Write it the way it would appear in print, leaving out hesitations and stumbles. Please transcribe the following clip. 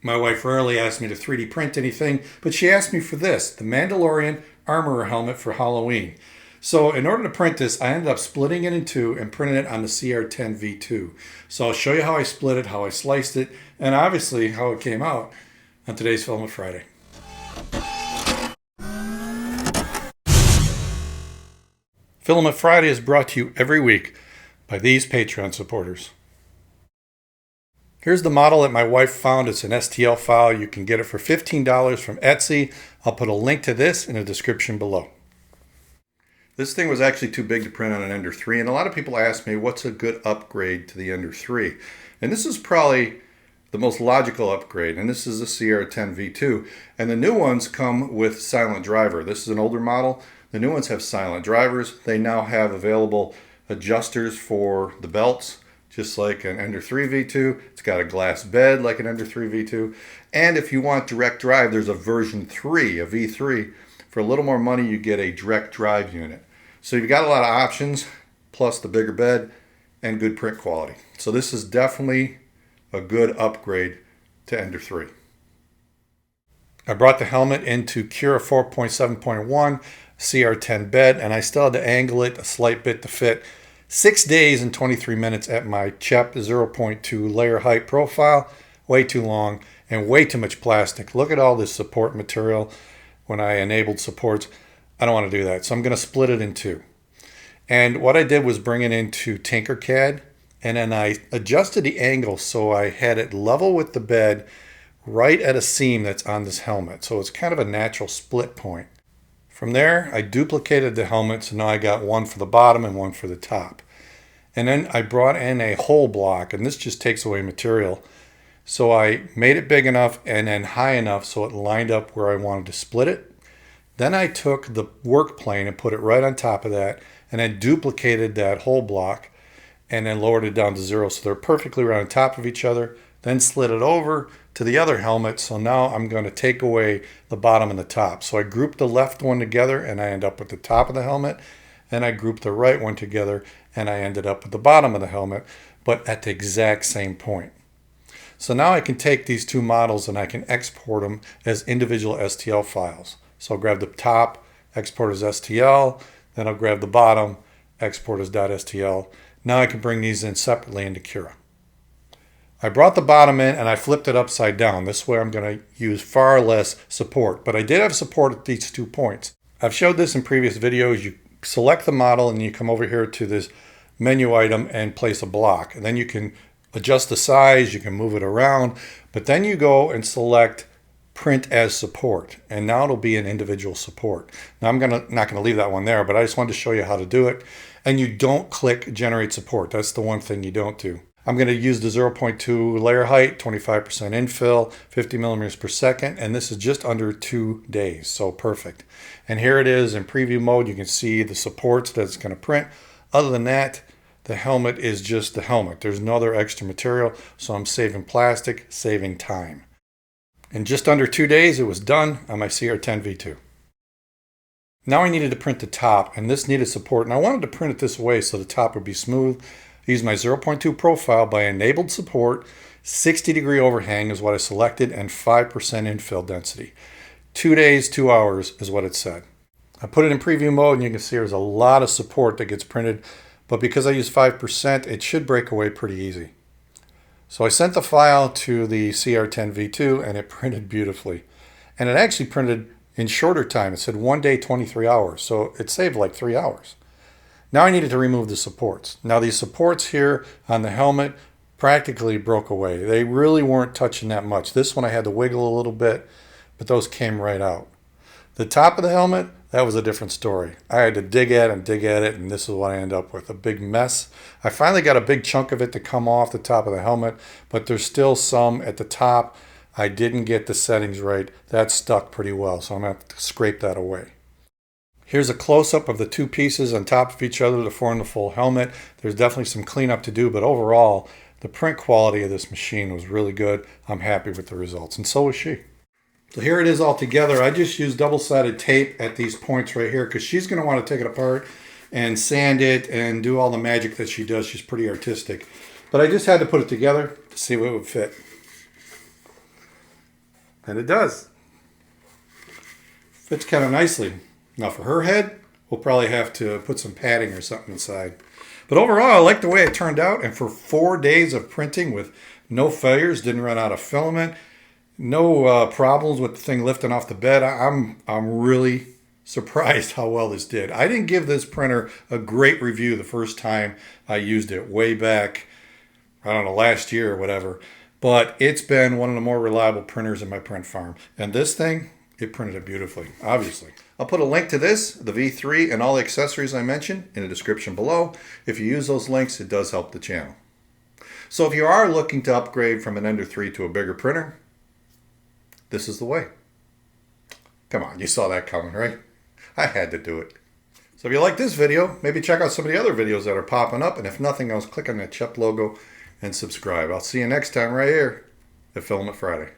My wife rarely asks me to 3D print anything, but she asked me for this, the Mandalorian Armorer Helmet for Halloween. So in order to print this, I ended up splitting it in two and printing it on the CR10 V2. So I'll show you how I split it, how I sliced it, and obviously how it came out on today's Filament Friday. Filament Friday is brought to you every week by these Patreon supporters. Here's the model that my wife found. It's an STL file. You can get it for $15 from Etsy. I'll put a link to this in the description below. This thing was actually too big to print on an Ender 3, and a lot of people ask me what's a good upgrade to the Ender 3. And this is probably the most logical upgrade, and this is the CR10 V2. And the new ones come with silent driver. This is an older model. The new ones have silent drivers. They now have available adjusters for the belts, just like an Ender 3 V2. It's got a glass bed like an Ender 3 V2. And if you want direct drive, there's a version 3, a V3. For a little more money, you get a direct drive unit. So you've got a lot of options, plus the bigger bed and good print quality. So this is definitely a good upgrade to Ender 3. I brought the helmet into Cura 4.7.1 CR10 bed, and I still had to angle it a slight bit to fit. 6 days and 23 minutes at my CHEP 0.2 layer height profile. Way too long and way too much plastic. Look at all this support material when I enabled supports. I don't want to do that, so I'm going to split it in two. And what I did was bring it into Tinkercad, and then I adjusted the angle so I had it level with the bed right at a seam that's on this helmet. So it's kind of a natural split point. From there, I duplicated the helmet, so now I got one for the bottom and one for the top. And then I brought in a hole block, and this just takes away material. So I made it big enough and then high enough so it lined up where I wanted to split it. Then I took the work plane and put it right on top of that, and then duplicated that hole block and then lowered it down to 0 so they're perfectly right on top of each other. Then slid it over to the other helmet, so now I'm going to take away the bottom and the top. So I grouped the left one together and I end up with the top of the helmet, and I grouped the right one together and I ended up with the bottom of the helmet, but at the exact same point. So now I can take these two models and I can export them as individual STL files. So I'll grab the top, export as STL, then I'll grab the bottom, export as .stl. Now I can bring these in separately into Cura. I brought the bottom in and I flipped it upside down. This way I'm going to use far less support, but I did have support at these 2 points. I've showed this in previous videos. You select the model and you come over here to this menu item and place a block. And then you can adjust the size, you can move it around, but then you go and select print as support, and now it'll be an individual support. Now I'm not going to leave that one there, but I just wanted to show you how to do it. And you don't click generate support. That's the one thing you don't do. I'm going to use the 0.2 layer height, 25% infill, 50 millimeters per second, and this is just under 2 days, so perfect. And here it is in preview mode. You can see the supports that it's going to print. Other than that, the helmet is just the helmet. There's no other extra material, so I'm saving plastic, saving time. In just under 2 days, it was done on my CR10 V2. Now I needed to print the top, and this needed support, and I wanted to print it this way so the top would be smooth. I used my 0.2 profile by enabled support, 60-degree overhang is what I selected, and 5% infill density. 2 days, 2 hours is what it said. I put it in preview mode, and you can see there's a lot of support that gets printed, but because I use 5%, it should break away pretty easy. So I sent the file to the CR10 V2 and it printed beautifully. And it actually printed in shorter time. It said 1 day, 23 hours. So it saved like 3 hours. Now I needed to remove the supports. Now these supports here on the helmet practically broke away. They really weren't touching that much. This one I had to wiggle a little bit, but those came right out. The top of the helmet, that was a different story. I had to dig at it, and this is what I ended up with, a big mess. I finally got a big chunk of it to come off the top of the helmet, but there's still some at the top. I didn't get the settings right. That stuck pretty well, so I'm going to have to scrape that away. Here's a close-up of the two pieces on top of each other to form the full helmet. There's definitely some cleanup to do, but overall, the print quality of this machine was really good. I'm happy with the results, and so was she. So here it is all together. I just used double-sided tape at these points right here because she's going to want to take it apart and sand it and do all the magic that she does. She's pretty artistic. But I just had to put it together to see what would fit. And it does. Fits kind of nicely. Now for her head, we'll probably have to put some padding or something inside. But overall, I like the way it turned out. And for 4 days of printing with no failures, didn't run out of filament, no problems with the thing lifting off the bed, I'm really surprised how well this did. I didn't give this printer a great review the first time I used it way back, I don't know, last year or whatever. But it's been one of the more reliable printers in my print farm. And this thing, it printed it beautifully, obviously. I'll put a link to this, the V3, and all the accessories I mentioned in the description below. If you use those links, it does help the channel. So if you are looking to upgrade from an Ender 3 to a bigger printer, this is the way. Come on, you saw that coming, right? I had to do it. So if you like this video, maybe check out some of the other videos that are popping up. And if nothing else, click on that CHEP logo and subscribe. I'll see you next time right here at Filament Friday.